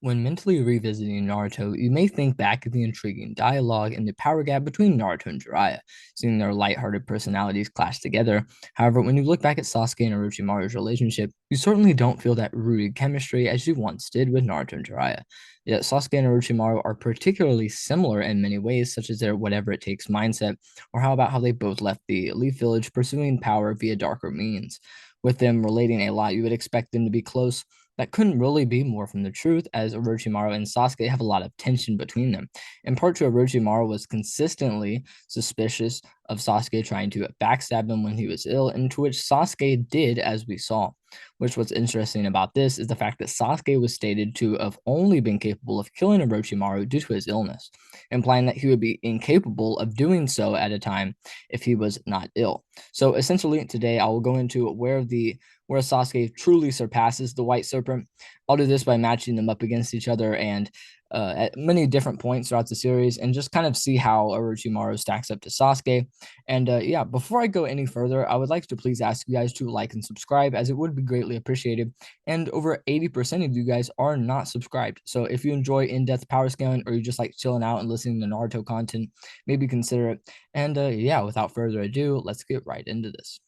When mentally revisiting Naruto, you may think back at the intriguing dialogue and the power gap between Naruto and Jiraiya, seeing their lighthearted personalities clash together. However, when you look back at Sasuke and Orochimaru's relationship, you certainly don't feel that rooted chemistry as you once did with Naruto and Jiraiya. Yet Sasuke and Orochimaru are particularly similar in many ways, such as their whatever it takes mindset, or how about how they both left the Leaf Village pursuing power via darker means. With them relating a lot, you would expect them to be close. That couldn't really be more from the truth, as Orochimaru and Sasuke have a lot of tension between them. In part two, Orochimaru was consistently suspicious of Sasuke trying to backstab him when he was ill, and to which Sasuke did, as we saw. Which what's interesting about this is the fact that Sasuke was stated to have only been capable of killing Orochimaru due to his illness, implying that he would be incapable of doing so at a time if he was not ill. So essentially, today I will go into where Sasuke truly surpasses the White Serpent. I'll do this by matching them up against each other and at many different points throughout the series, and just kind of see how Orochimaru stacks up to Sasuke. And yeah, before I go any further, I would like to please ask you guys to like and subscribe, as it would be greatly appreciated. And over 80% of you guys are not subscribed. So if you enjoy in-depth power scaling, or you just like chilling out and listening to Naruto content, maybe consider it. And yeah, without further ado, let's get right into this.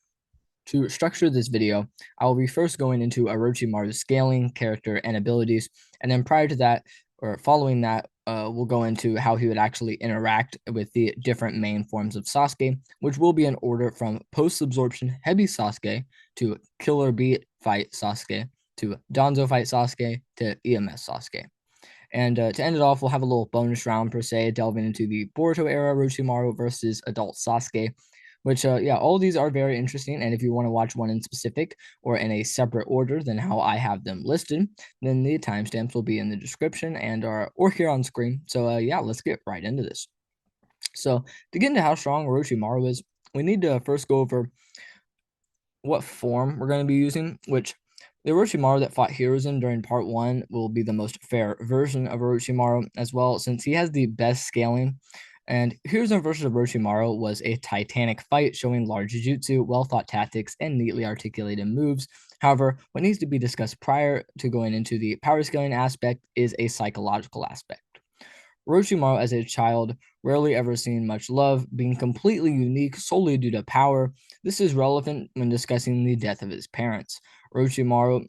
To structure this video, I will be first going into Orochimaru's scaling, character, and abilities, and then prior to that, or following that, we'll go into how he would actually interact with the different main forms of Sasuke, which will be in order from post-absorption Hebi Sasuke to Killer Beat fight Sasuke to Danzo fight Sasuke to EMS Sasuke. And to end it off, we'll have a little bonus round per se, delving into the Boruto era Orochimaru versus adult Sasuke, which yeah, all these are very interesting. And if you want to watch one in specific or in a separate order than how I have them listed, then the timestamps will be in the description and are or here on screen. So yeah, let's get right into this. So to get into how strong Orochimaru is, we need to first go over what form we're going to be using, which the Orochimaru that fought Hiruzen during part one will be the most fair version of Orochimaru as well, since he has the best scaling. And Hiruzen versus Orochimaru was a titanic fight showing large jutsu, well thought tactics, and neatly articulated moves. However, what needs to be discussed prior to going into the power scaling aspect is a psychological aspect. Orochimaru as a child, rarely ever seen much love, being completely unique solely due to power. This is relevant when discussing the death of his parents. Orochimaru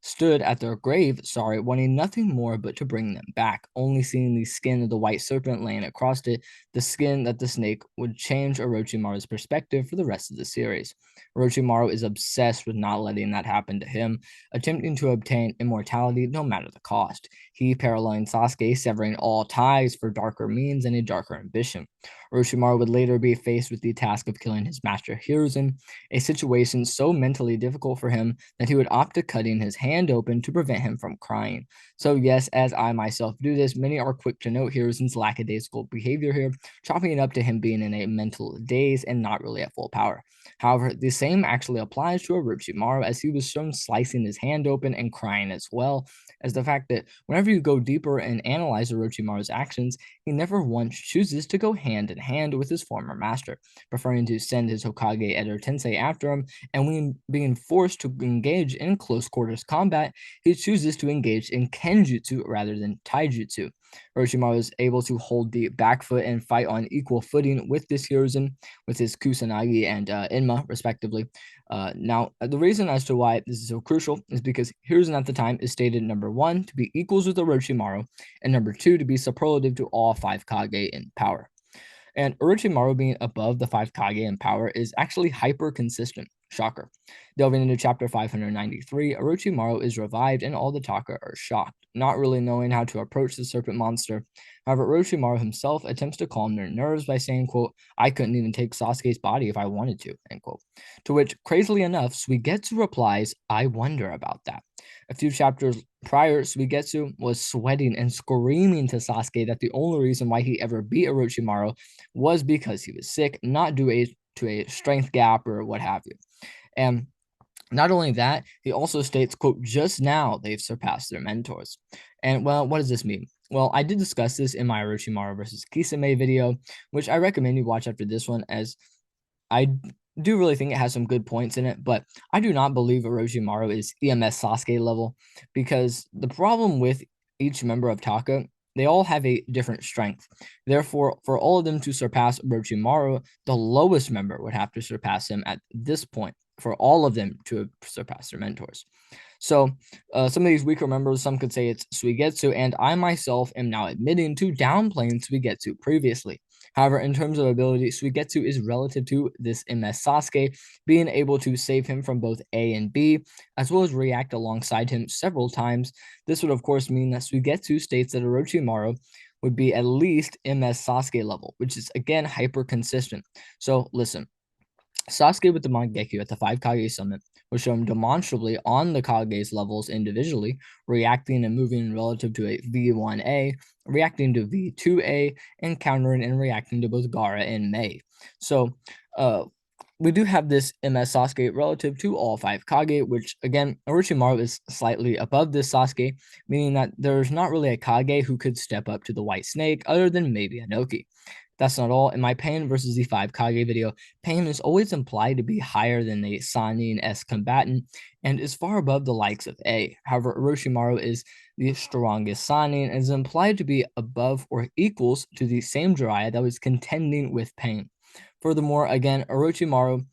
stood at their grave, wanting nothing more but to bring them back, only seeing the skin of the white serpent laying across it, the skin that the snake would change Orochimaru's perspective for the rest of the series. Orochimaru is obsessed with not letting that happen to him, attempting to obtain immortality no matter the cost. He paralleling Sasuke, severing all ties for darker means and a darker ambition. Orochimaru would later be faced with the task of killing his master Hiruzen, a situation so mentally difficult for him that he would opt to cutting his hand open to prevent him from crying. So yes, as I myself do this, many are quick to note Hiruzen's lackadaisical behavior here, chopping it up to him being in a mental daze and not really at full power. However, the same actually applies to Orochimaru, as he was shown slicing his hand open and crying as well, as the fact that whenever you go deeper and analyze Orochimaru's actions, he never once chooses to go hand in hand with his former master, preferring to send his Hokage Edo Tensei after him, and when being forced to engage in close quarters combat, he chooses to engage in Kenjutsu rather than Taijutsu. Orochimaru is able to hold the back foot and fight on equal footing with this Hiruzen, with his Kusanagi and Inma, respectively. Now, the reason as to why this is so crucial is because Hiruzen at the time is stated number one to be equals with Orochimaru, and number two to be superlative to all five Kage in power. And Orochimaru being above the 5 Kage in power is actually hyper consistent. Shocker. Delving into chapter 593, Orochimaru is revived and all the Taka are shocked, not really knowing how to approach the serpent monster. However, Orochimaru himself attempts to calm their nerves by saying, quote, "I couldn't even take Sasuke's body if I wanted to," end quote. To which, crazily enough, Suigetsu replies, "I wonder about that." A few chapters prior, Suigetsu was sweating and screaming to Sasuke that the only reason why he ever beat Orochimaru was because he was sick, not due to a strength gap or what have you. And not only that, he also states, quote, "Just now they've surpassed their mentors." And well, what does this mean? Well, I did discuss this in my Orochimaru versus Kisame video, which I recommend you watch after this one, as I do really think it has some good points in it, but I do not believe Orochimaru is EMS Sasuke level, because the problem with each member of Taka, they all have a different strength. Therefore, for all of them to surpass Orochimaru, the lowest member would have to surpass him at this point for all of them to surpass their mentors. So some of these weaker members, some could say it's Suigetsu, and I myself am now admitting to downplaying Suigetsu previously. However, in terms of ability, Suigetsu is relative to this EMS Sasuke, being able to save him from both A and B, as well as react alongside him several times. This would, of course, mean that Suigetsu states that Orochimaru would be at least EMS Sasuke level, which is, again, hyper consistent. So, listen. Sasuke with the Mangekyo at the 5 Kage Summit was shown demonstrably on the Kage's levels individually, reacting and moving relative to a V1A, reacting to V2A, and countering and reacting to both Gaara and Mei. So, we do have this EMS Sasuke relative to all 5 Kage, which again, Orochimaru is slightly above this Sasuke, meaning that there's not really a Kage who could step up to the White Snake other than maybe Inoki. That's not all. In my Pain versus the 5 Kage video, Pain is always implied to be higher than the Sannin-esque combatant and is far above the likes of A. However, Orochimaru is the strongest Sannin and is implied to be above or equals to the same Jiraiya that was contending with Pain. Furthermore, again, Orochimaru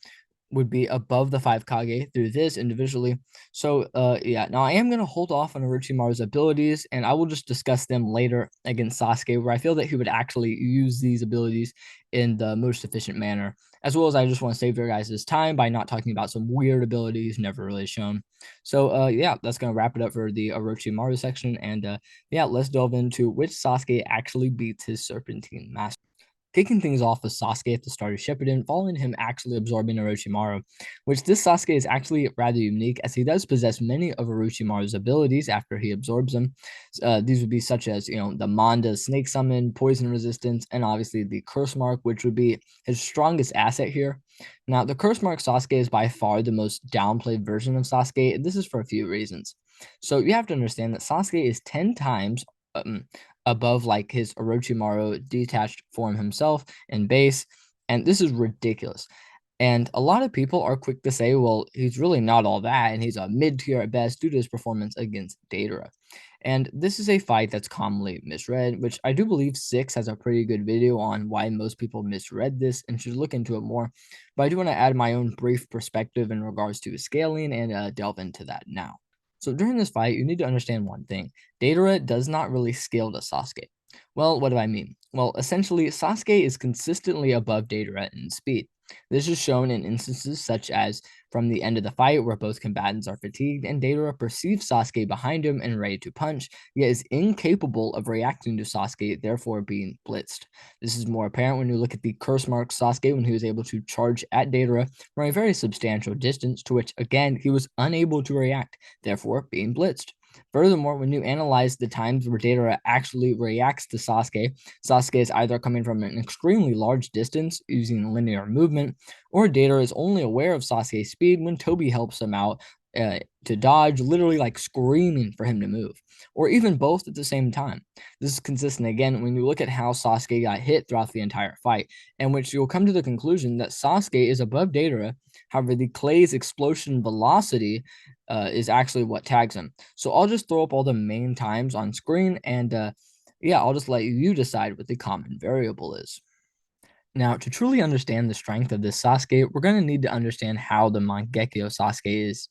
would be above the 5 Kage through this individually. So, yeah. Now, I am going to hold off on Orochimaru's abilities, and I will just discuss them later against Sasuke, where I feel that he would actually use these abilities in the most efficient manner, as well as I just want to save your guys' time by not talking about some weird abilities never really shown. So, yeah, that's going to wrap it up for the Orochimaru section, and yeah, let's delve into which Sasuke actually beats his Serpentine Master. Kicking things off with Sasuke at the start of Shippuden, following him actually absorbing Orochimaru, which this Sasuke is actually rather unique as he does possess many of Orochimaru's abilities after he absorbs them. These would be such as, the Manda Snake Summon, Poison Resistance, and obviously the Curse Mark, which would be his strongest asset here. Now, the Curse Mark Sasuke is by far the most downplayed version of Sasuke, and this is for a few reasons. So you have to understand that Sasuke is 10 times above like his Orochimaru detached form himself in base. And this is ridiculous. And a lot of people are quick to say, well, he's really not all that, and he's a mid tier at best due to his performance against Deidara. And this is a fight that's commonly misread, which I do believe Six has a pretty good video on why most people misread this and should look into it more. But I do want to add my own brief perspective in regards to scaling and delve into that now. So during this fight, you need to understand one thing. Deidara does not really scale to Sasuke. Well, what do I mean? Well, essentially, Sasuke is consistently above Deidara in speed. This is shown in instances such as from the end of the fight where both combatants are fatigued and Deidara perceives Sasuke behind him and ready to punch, yet is incapable of reacting to Sasuke, therefore being blitzed. This is more apparent when you look at the curse mark Sasuke when he was able to charge at Deidara from a very substantial distance, to which again he was unable to react, therefore being blitzed. Furthermore, when you analyze the times where Deidara actually reacts to Sasuke, Sasuke is either coming from an extremely large distance using linear movement, or Deidara is only aware of Sasuke's speed when Toby helps him out to dodge, literally like screaming for him to move, or even both at the same time. This is consistent again when you look at how Sasuke got hit throughout the entire fight, in which you'll come to the conclusion that Sasuke is above Deidara. However, the Clay's explosion velocity is actually what tags him. So I'll just throw up all the main times on screen, and yeah, I'll just let you decide what the common variable is. Now, to truly understand the strength of this Sasuke, we're going to need to understand how the Mangekyo Sasuke is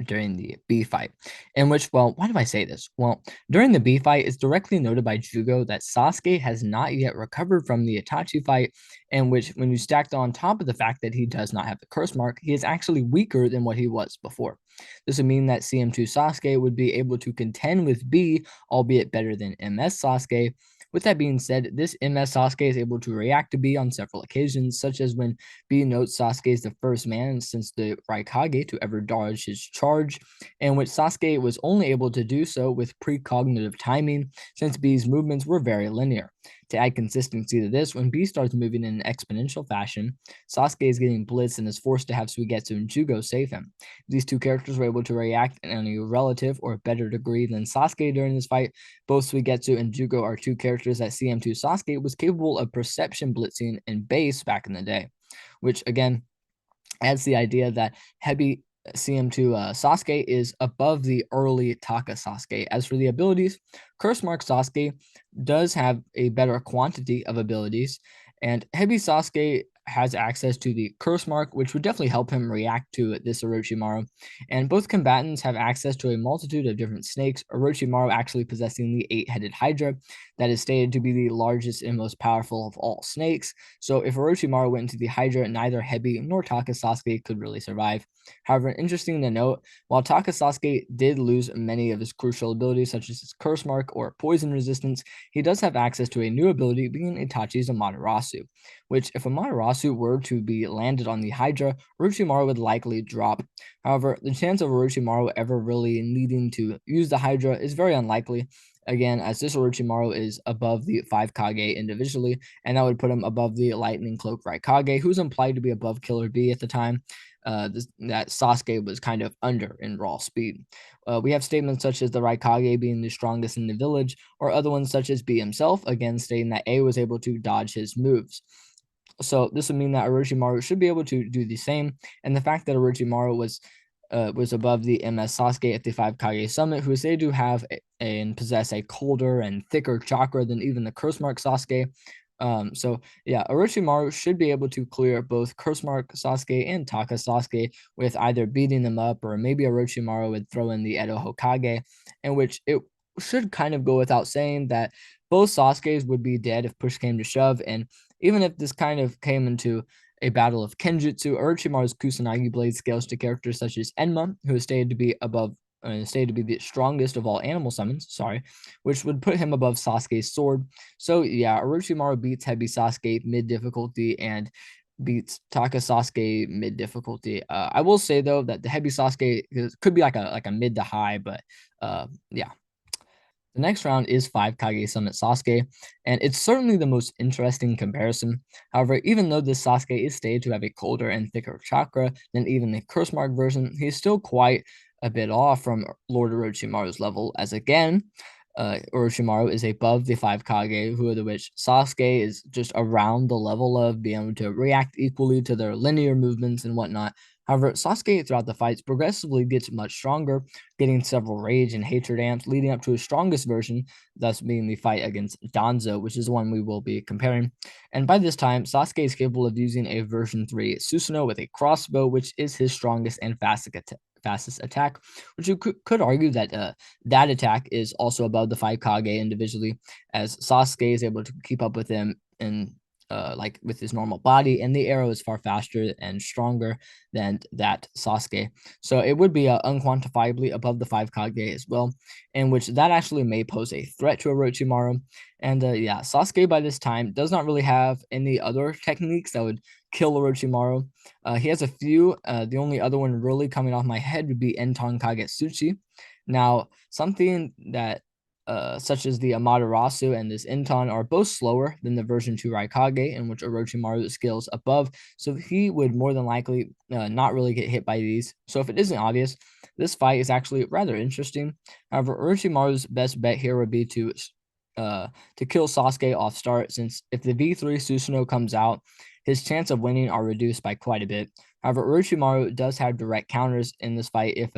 during the B fight, in which, well, why do I say this? Well, during the B fight, it's directly noted by Jugo that Sasuke has not yet recovered from the Itachi fight, in which, when you stacked on top of the fact that he does not have the curse mark, he is actually weaker than what he was before. This would mean that CM2 Sasuke would be able to contend with B, albeit better than MS Sasuke. With that being said, this MS Sasuke is able to react to B on several occasions, such as when B notes Sasuke is the first man since the Raikage to ever dodge his charge, and which Sasuke was only able to do so with precognitive timing, since B's movements were very linear. To add consistency to this, when B starts moving in an exponential fashion, Sasuke is getting blitzed and is forced to have Suigetsu and Jugo save him. These two characters were able to react in a relative or better degree than Sasuke during this fight. Both Suigetsu and Jugo are two characters that CM2 Sasuke was capable of perception blitzing in base back in the day, which again adds the idea that Hebi CM2 Sasuke is above the early Taka Sasuke. As for the abilities, Curse Mark Sasuke does have a better quantity of abilities, and Hebi Sasuke has access to the Curse Mark, which would definitely help him react to this Orochimaru. And both combatants have access to a multitude of different snakes, Orochimaru actually possessing the 8-headed Hydra that is stated to be the largest and most powerful of all snakes. So if Orochimaru went into the Hydra, neither Hebi nor Taka Sasuke could really survive. However, interesting to note, while Taka Sasuke did lose many of his crucial abilities, such as his Curse Mark or Poison Resistance, he does have access to a new ability, being Itachi's Amaterasu, which, if Amaterasu were to be landed on the Hydra, Orochimaru would likely drop. However, the chance of Orochimaru ever really needing to use the Hydra is very unlikely, again, as this Orochimaru is above the 5 Kage individually, and that would put him above the Lightning Cloak Raikage, who's implied to be above Killer B at the time. That Sasuke was kind of under in raw speed. We have statements such as the Raikage being the strongest in the village, or other ones such as B himself, again stating that A was able to dodge his moves. So this would mean that Orochimaru should be able to do the same, and the fact that Orochimaru was above the EMS Sasuke at the 5 Kage Summit, who is said to have and possess a colder and thicker chakra than even the Curse Mark Sasuke. So yeah, Orochimaru should be able to clear both Curse Mark Sasuke and Taka Sasuke with either beating them up, or maybe Orochimaru would throw in the Edo Hokage, in which it should kind of go without saying that both Sasuke's would be dead if push came to shove. And even if this kind of came into a battle of Kenjutsu, Orochimaru's Kusanagi blade scales to characters such as Enma, who is stated to be the strongest of all animal summons, which would put him above Sasuke's sword. So yeah, Orochimaru beats Hebi Sasuke mid difficulty and beats Taka Sasuke mid difficulty. I will say though that the Hebi Sasuke could be like a mid to high, but yeah. The next round is 5 Kage Summit Sasuke, and it's certainly the most interesting comparison. However, even though this Sasuke is stated to have a colder and thicker chakra than even the Curse Mark version, he's still quite a bit off from Lord Orochimaru's level, as again, Orochimaru is above the 5 Kage, who of which Sasuke is just around the level of being able to react equally to their linear movements and whatnot. However, Sasuke throughout the fights progressively gets much stronger, getting several rage and hatred amps, leading up to his strongest version, thus being the fight against Danzo, which is the one we will be comparing. And by this time, Sasuke is capable of using a version 3 Susanoo with a crossbow, which is his strongest and fastest attack, which you could argue that that attack is also above the 5 Kage individually, as Sasuke is able to keep up with him in like with his normal body, and the arrow is far faster and stronger than that Sasuke. So it would be unquantifiably above the 5 Kage as well, in which that actually may pose a threat to Orochimaru. And yeah, Sasuke by this time does not really have any other techniques that would kill Orochimaru. He has a few. The only other one really coming off my head would be Enton Kagetsuchi. Now, something that such as the Amaterasu and this Enton are both slower than the version 2 Raikage, in which Orochimaru scales above, so he would more than likely not really get hit by these. So if it isn't obvious, this fight is actually rather interesting. However, Orochimaru's best bet here would be to kill Sasuke off start, since if the V3 Susanoo comes out, his chance of winning are reduced by quite a bit. However, Orochimaru does have direct counters in this fight. If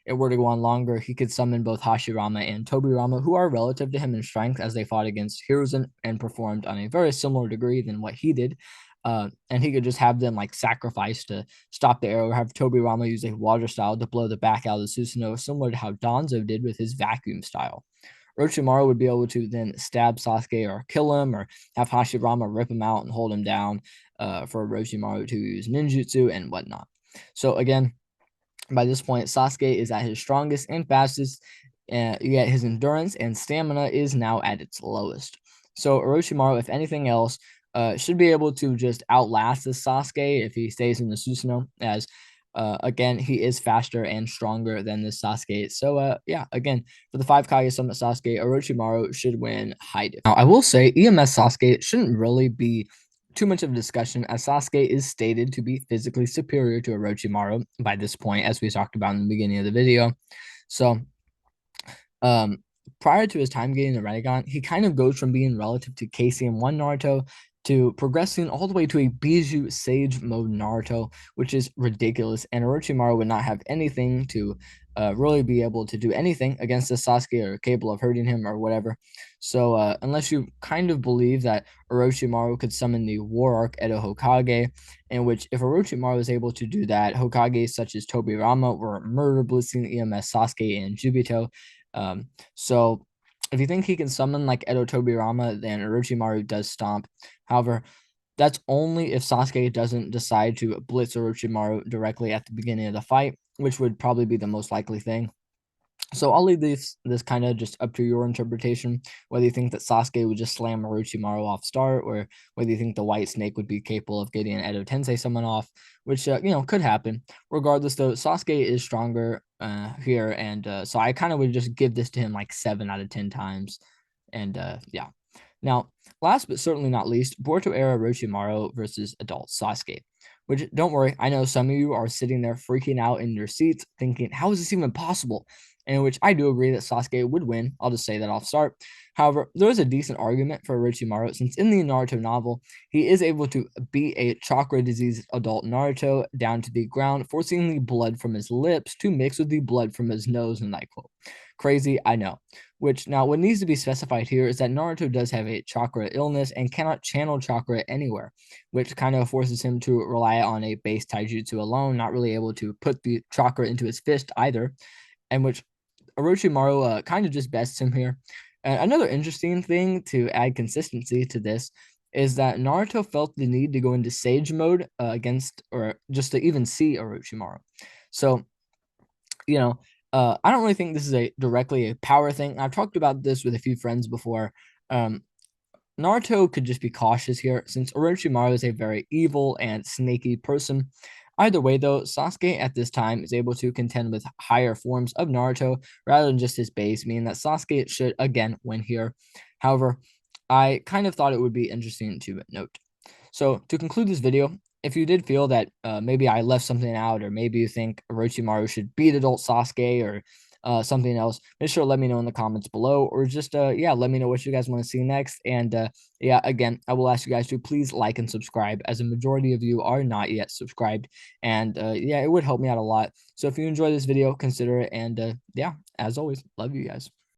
it were to go on longer, he could summon both Hashirama and Tobirama, who are relative to him in strength, as they fought against Hiruzen and performed on a very similar degree than what he did. And he could just have them like sacrifice to stop the arrow, have Tobirama use a water style to blow the back out of the Susanoo, similar to how Danzo did with his vacuum style. Orochimaru would be able to then stab Sasuke or kill him, or have Hashirama rip him out and hold him down for Orochimaru to use ninjutsu and whatnot. So again, by this point, Sasuke is at his strongest and fastest, yet his endurance and stamina is now at its lowest. So Orochimaru, if anything else, should be able to just outlast this Sasuke if he stays in the Susanoo, as again, he is faster and stronger than this Sasuke. So, yeah, again, for the 5 Kage Summit Sasuke, Orochimaru should win high def. Now, I will say EMS Sasuke shouldn't really be too much of a discussion, as Sasuke is stated to be physically superior to Orochimaru by this point, as we talked about in the beginning of the video. So, prior to his time getting the Rinnegan, he kind of goes from being relative to KCM1 Naruto to progressing all the way to a Bijou Sage mode Naruto, which is ridiculous. And Orochimaru would not have anything to really be able to do anything against the Sasuke or capable of hurting him or whatever. So unless you kind of believe that Orochimaru could summon the War Arc Edo Hokage, in which if Orochimaru was able to do that, Hokage such as Tobirama were murder blitzing EMS Sasuke and Jubito. So if you think he can summon like Edo Tobirama, then Orochimaru does stomp. However, that's only if Sasuke doesn't decide to blitz Orochimaru directly at the beginning of the fight, which would probably be the most likely thing. So I'll leave this kind of just up to your interpretation, whether you think that Sasuke would just slam Orochimaru off start, or whether you think the White Snake would be capable of getting an Edo Tensei summon off, which could happen. Regardless, though, Sasuke is stronger here, and so I kind of would just give this to him like 7 out of 10 times, and yeah. Now, last but certainly not least, Boruto era Orochimaru versus adult Sasuke. Which, don't worry, I know some of you are sitting there freaking out in your seats thinking, how is this even possible? In which I do agree that Sasuke would win. I'll just say that off start. However, there is a decent argument for Orochimaru since in the Naruto novel, he is able to beat a chakra diseased adult Naruto down to the ground, forcing the blood from his lips to mix with the blood from his nose, and I quote. Crazy, I know. Which now, what needs to be specified here is that Naruto does have a chakra illness and cannot channel chakra anywhere, which kind of forces him to rely on a base taijutsu alone, not really able to put the chakra into his fist either, and which Orochimaru kind of just bests him here. And another interesting thing to add consistency to this is that Naruto felt the need to go into Sage mode against, or just to even see Orochimaru. So, I don't really think this is directly a power thing. I've talked about this with a few friends before. Naruto could just be cautious here, since Orochimaru is a very evil and snaky person. Either way, though, Sasuke at this time is able to contend with higher forms of Naruto rather than just his base, meaning that Sasuke should again win here. However, I kind of thought it would be interesting to note. So, to conclude this video, if you did feel that maybe I left something out, or maybe you think Orochimaru should beat adult Sasuke, or something else, make sure to let me know in the comments below, or just let me know what you guys want to see next. And again, I will ask you guys to please like and subscribe, as a majority of you are not yet subscribed. And it would help me out a lot. So if you enjoy this video, consider it. And as always, love you guys.